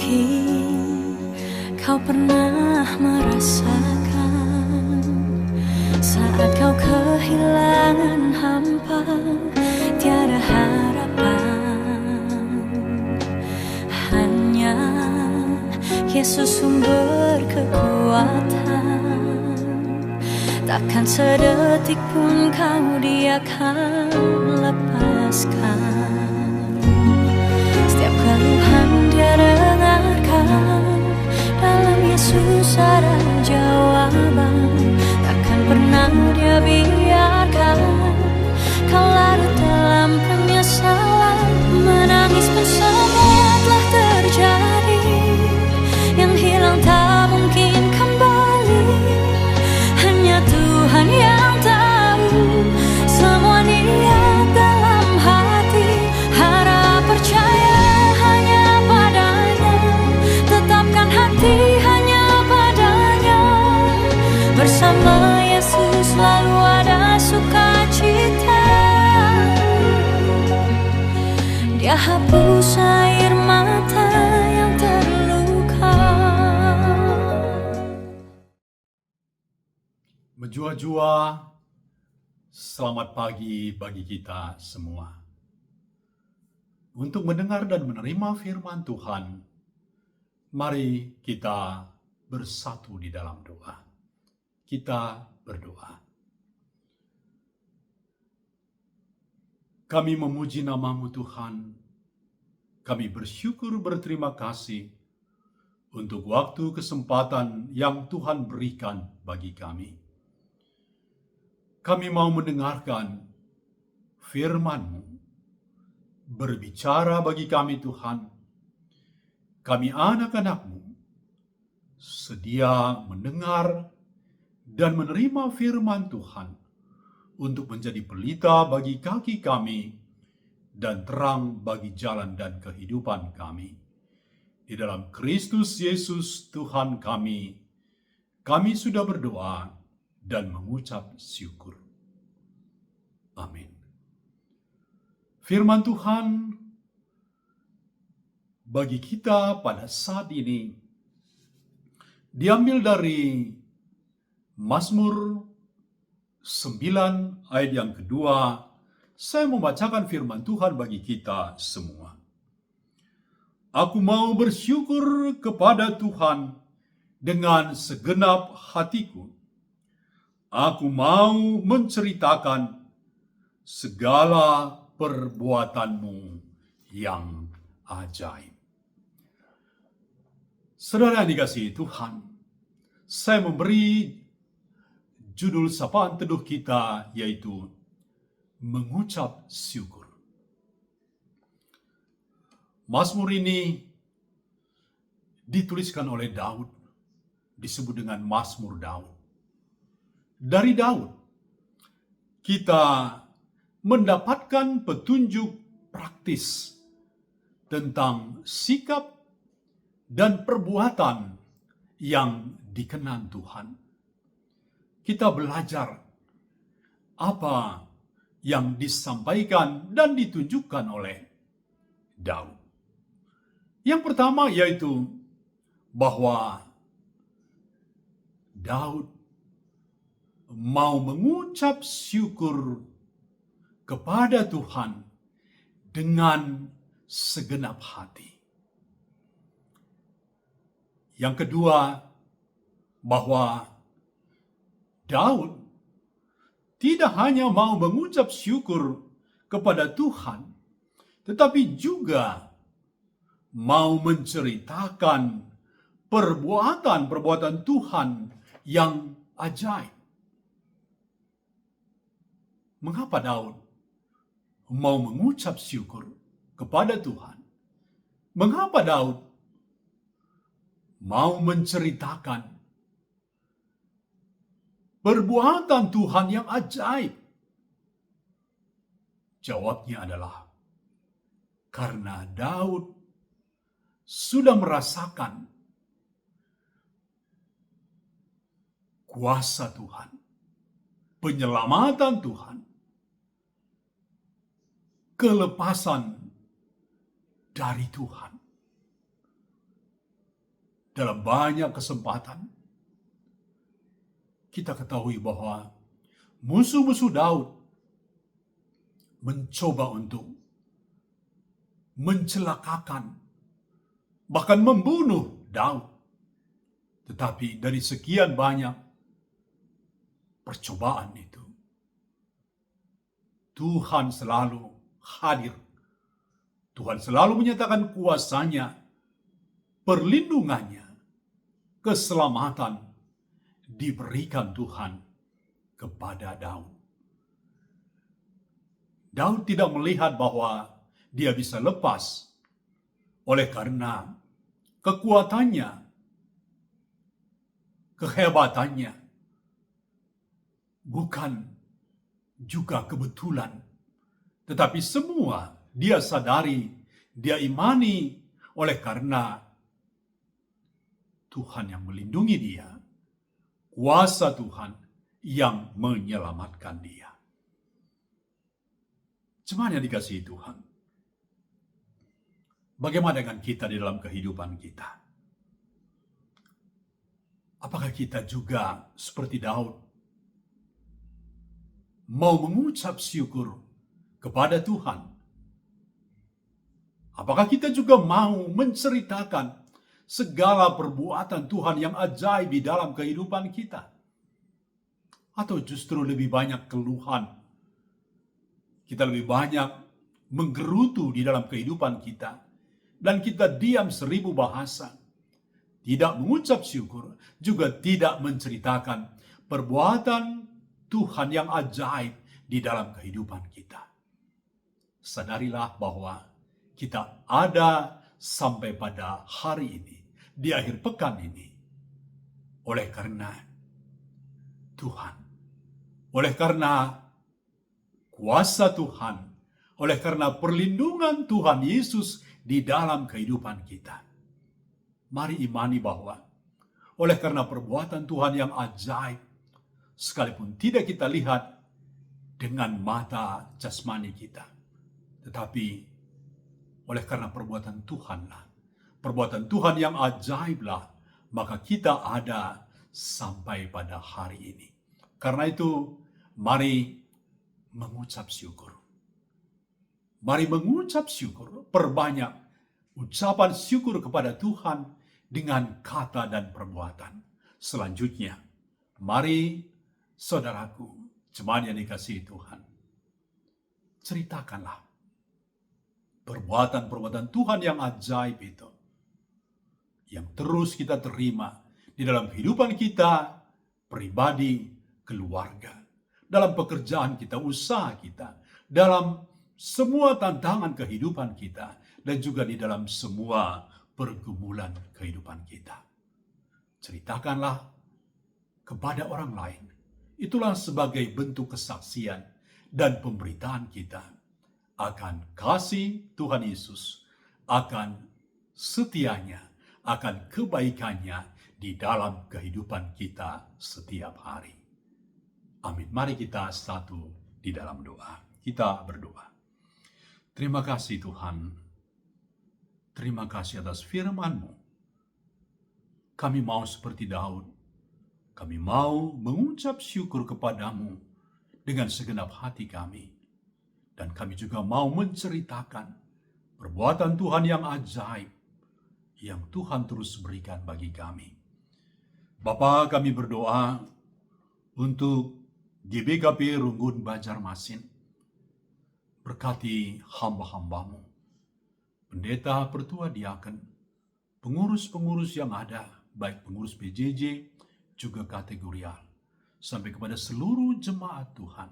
Mungkin kau pernah merasakan saat kau kehilangan hampa, tiada harapan. Hanya Yesus sumber kekuatan. Takkan sedetik pun kau Dia akan lepaskan. Setiap keluhan Dia dengarkan, dalam Yesus ada jawaban. Takkan pernah Dia biarkan kau larut dalam penyesalan. Menangis pun semua telah terjadi, yang hilang tak mungkin kembali. Hanya Tuhan yang tahu semua niat dalam hati. Harap percaya hanya padanya, tetapkan hati hanya padanya. Bersama Yesus selalu ada sukacita. Dia hapus air mata yang terluka. Menjua-jua, selamat pagi bagi kita semua. Untuk mendengar dan menerima firman Tuhan, mari kita bersatu di dalam doa. Kita berdoa. Kami memuji nama-Mu Tuhan. Kami bersyukur berterima kasih untuk waktu kesempatan yang Tuhan berikan bagi kami. Kami mau mendengarkan firman-Mu. Berbicara bagi kami Tuhan. Kami anak-anak-Mu sedia mendengar dan menerima firman Tuhan untuk menjadi pelita bagi kaki kami dan terang bagi jalan dan kehidupan kami. Di dalam Kristus Yesus Tuhan kami sudah berdoa dan mengucap syukur. Amin. Firman Tuhan bagi kita pada saat ini diambil dari Mazmur 9 ayat yang kedua. Saya membacakan firman Tuhan bagi kita semua. Aku mau bersyukur kepada Tuhan dengan segenap hatiku. Aku mau menceritakan segala perbuatan-Mu yang ajaib. Saudara yang dikasihi Tuhan, saya memberi judul sapaan teduh kita yaitu mengucap syukur. Mazmur ini dituliskan oleh Daud, disebut dengan Mazmur Daud. Dari Daud, kita mendapatkan petunjuk praktis tentang sikap dan perbuatan yang dikenan Tuhan. Kita belajar apa yang disampaikan dan ditunjukkan oleh Daud. Yang pertama yaitu bahwa Daud mau mengucap syukur kepada Tuhan dengan segenap hati. Yang kedua, bahwa Daud tidak hanya mau mengucap syukur kepada Tuhan, tetapi juga mau menceritakan perbuatan-perbuatan Tuhan yang ajaib. Mengapa Daud mau mengucap syukur kepada Tuhan? Mengapa Daud mau menceritakan perbuatan Tuhan yang ajaib? Jawabnya adalah karena Daud sudah merasakan kuasa Tuhan, penyelamatan Tuhan, kelepasan dari Tuhan. dalam banyak kesempatan kita ketahui bahwa musuh-musuh Daud mencoba untuk mencelakakan, bahkan membunuh Daud. Tetapi dari sekian banyak percobaan itu, Tuhan selalu hadir. Tuhan selalu menyatakan kuasa-Nya, perlindungannya, keselamatan diberikan Tuhan kepada Daud. Daud tidak melihat bahwa dia bisa lepas oleh karena kekuatannya, kehebatannya, bukan juga kebetulan, tetapi semua dia sadari, dia imani oleh karena Tuhan yang melindungi dia, kuasa Tuhan yang menyelamatkan dia. Jemaat yang dikasihi Tuhan, bagaimana dengan kita di dalam kehidupan kita? Apakah kita juga seperti Daud mau mengucap syukur kepada Tuhan? Apakah kita juga mau menceritakan segala perbuatan Tuhan yang ajaib di dalam kehidupan kita? Atau justru lebih banyak keluhan? Kita lebih banyak menggerutu di dalam kehidupan kita, dan kita diam 1000 bahasa, tidak mengucap syukur, juga tidak menceritakan perbuatan Tuhan yang ajaib di dalam kehidupan kita. Sadarilah bahwa kita ada sampai pada hari ini, di akhir pekan ini, oleh karena Tuhan, oleh karena kuasa Tuhan, oleh karena perlindungan Tuhan Yesus di dalam kehidupan kita. Mari imani bahwa oleh karena perbuatan Tuhan yang ajaib, sekalipun tidak kita lihat dengan mata jasmani kita, tetapi oleh karena perbuatan Tuhanlah, perbuatan Tuhan yang ajaiblah, maka kita ada sampai pada hari ini. Karena itu, mari mengucap syukur. Mari mengucap syukur, perbanyak ucapan syukur kepada Tuhan dengan kata dan perbuatan. Selanjutnya, mari saudaraku, jemaat yang dikasihi Tuhan, ceritakanlah perbuatan-perbuatan Tuhan yang ajaib itu, yang terus kita terima di dalam kehidupan kita, pribadi, keluarga, dalam pekerjaan kita, usaha kita, dalam semua tantangan kehidupan kita, dan juga di dalam semua pergumulan kehidupan kita. Ceritakanlah kepada orang lain. Itulah sebagai bentuk kesaksian dan pemberitaan kita akan kasih Tuhan Yesus, akan setianya, akan kebaikannya di dalam kehidupan kita setiap hari. Amin. Mari kita satu di dalam doa. Kita berdoa. Terima kasih Tuhan. Terima kasih atas firman-Mu. Kami mau seperti Daud. Kami mau mengucap syukur kepadamu dengan segenap hati kami. Dan kami juga mau menceritakan perbuatan Tuhan yang ajaib yang Tuhan terus berikan bagi kami. Bapa, kami berdoa untuk GBKP Runggun Banjarmasin. Berkati hamba-hamba-Mu, pendeta, pertua, diaken, pengurus-pengurus yang ada, baik pengurus PJJ, juga kategorial, sampai kepada seluruh jemaat Tuhan.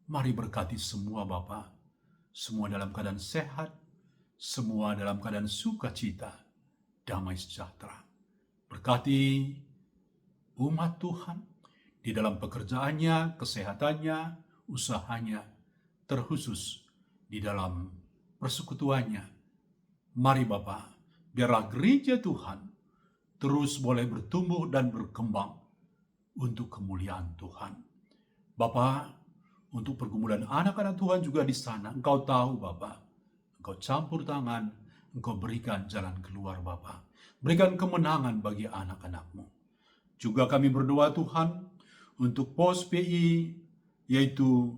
Mari berkati semua Bapa, semua dalam keadaan sehat, semua dalam keadaan sukacita, damai sejahtera. Berkati umat Tuhan di dalam pekerjaannya, kesehatannya, usahanya, terkhusus di dalam persekutuannya. Mari Bapa, biarlah gereja Tuhan terus boleh bertumbuh dan berkembang untuk kemuliaan Tuhan. Bapa, untuk pergumulan anak-anak Tuhan juga di sana, Engkau tahu Bapa, Engkau campur tangan, Engkau berikan jalan keluar Bapa. Berikan kemenangan bagi anak-anak-Mu. Juga kami berdoa Tuhan untuk pos PI yaitu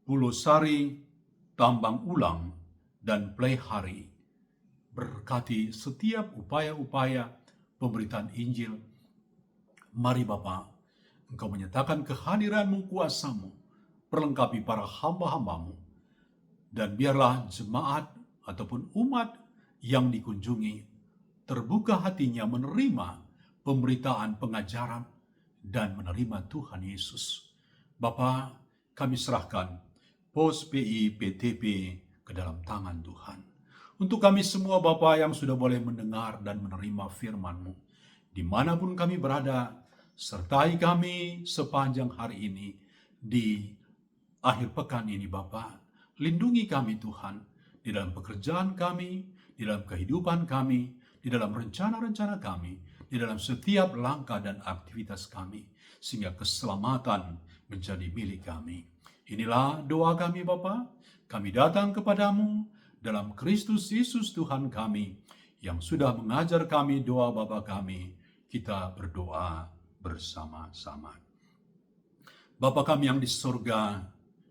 Pulau Sari, Tambang Ulang, dan Peleihari. Berkati setiap upaya-upaya pemberitaan Injil. Mari Bapa, Engkau menyatakan kehadiran-Mu, kuasa-Mu, perlengkapi para hamba-hamba-Mu. Dan biarlah jemaat ataupun umat yang dikunjungi terbuka hatinya menerima pemberitaan pengajaran dan menerima Tuhan Yesus. Bapa, kami serahkan pos PI PTP ke dalam tangan Tuhan. Untuk kami semua Bapa yang sudah boleh mendengar dan menerima firman-Mu, dimanapun kami berada, sertai kami sepanjang hari ini, di akhir pekan ini Bapa. Lindungi kami Tuhan, di dalam pekerjaan kami, di dalam kehidupan kami, di dalam rencana-rencana kami, di dalam setiap langkah dan aktivitas kami, sehingga keselamatan menjadi milik kami. Inilah doa kami Bapa. Kami datang kepadamu dalam Kristus Yesus Tuhan kami, yang sudah mengajar kami doa Bapa kami. Kita berdoa bersama-sama. Bapa kami yang di surga,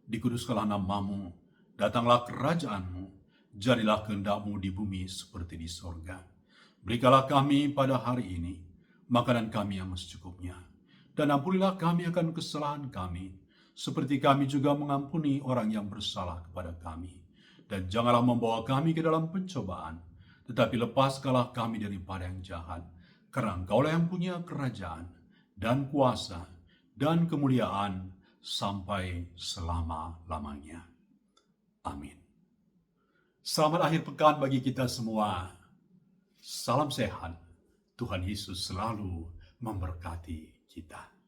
dikuduskanlah nama-Mu, datanglah kerajaan-Mu, jadilah kehendak-Mu di bumi seperti di surga. Berikanlah kami pada hari ini makanan kami yang secukupnya, dan ampunilah kami akan kesalahan kami, seperti kami juga mengampuni orang yang bersalah kepada kami. Dan janganlah membawa kami ke dalam pencobaan, tetapi lepaskanlah kami daripada yang jahat, karena Engkaulah yang punya kerajaan dan kuasa dan kemuliaan sampai selama-lamanya. Amin. Selamat akhir pekan bagi kita semua. Salam sehat. Tuhan Yesus selalu memberkati kita.